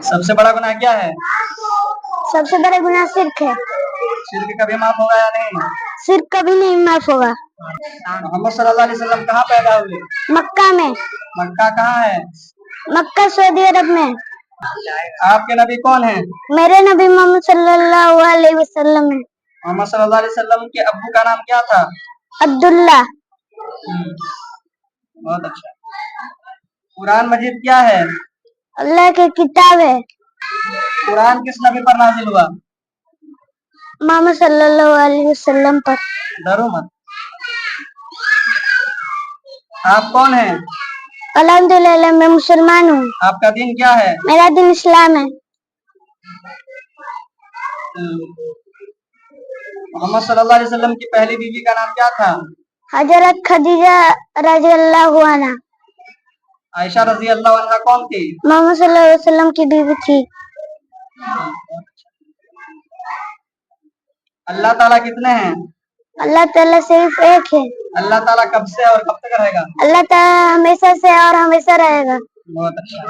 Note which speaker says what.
Speaker 1: सबसे बड़ा गुनाह क्या है?
Speaker 2: सबसे बड़ा गुनाह शिर्क है।
Speaker 1: शिर्क कभी माफ होगा या नहीं?
Speaker 2: शिर्क कभी नहीं माफ होगा।
Speaker 1: मोहम्मद सल्लल्लाहु अलैहि वसल्लम कहाँ पैदा हुए?
Speaker 2: मक्का में।
Speaker 1: मक्का कहाँ है?
Speaker 2: मक्का सऊदी अरब में।
Speaker 1: आपके नबी कौन है?
Speaker 2: मेरे नबी मोहम्मद सल्लल्लाहु अलैहि वसल्लम है।
Speaker 1: मोहम्मद सल्लल्लाहु अलैहि वसल्लम के अब्बू का नाम क्या था?
Speaker 2: अब्दुल्ला।
Speaker 1: बहुत अच्छा। कुरान मजीद क्या है?
Speaker 2: अल्लाह की किताब है।
Speaker 1: कुरान किस नबी पर नाजिल हुआ?
Speaker 2: मोहम्मद सल्लल्लाहु अलैहि वसल्लम पर।
Speaker 1: डरो मत। आप कौन हैं?
Speaker 2: अल्हम्दुलिल्लाह मैं मुसलमान हूँ।
Speaker 1: आपका दीन क्या है?
Speaker 2: मेरा दीन इस्लाम है।
Speaker 1: मोहम्मद सल्लल्लाहु अलैहि वसल्लम की पहली बीवी का नाम क्या था?
Speaker 2: हजरत खदीजा रज़ियल्लाहु अन्हा।
Speaker 1: आयशा रजी अल्लाह अन्हा कौन थी?
Speaker 2: मोहम्मद सल्लल्लाहु अलैहि वसल्लम की बीवी थी।
Speaker 1: अल्लाह ताला कितने हैं?
Speaker 2: अल्लाह ताला सिर्फ एक है।
Speaker 1: अल्लाह ताला कब से और कब तक रहेगा?
Speaker 2: अल्लाह ताला हमेशा से और हमेशा रहेगा।
Speaker 1: बहुत अच्छा।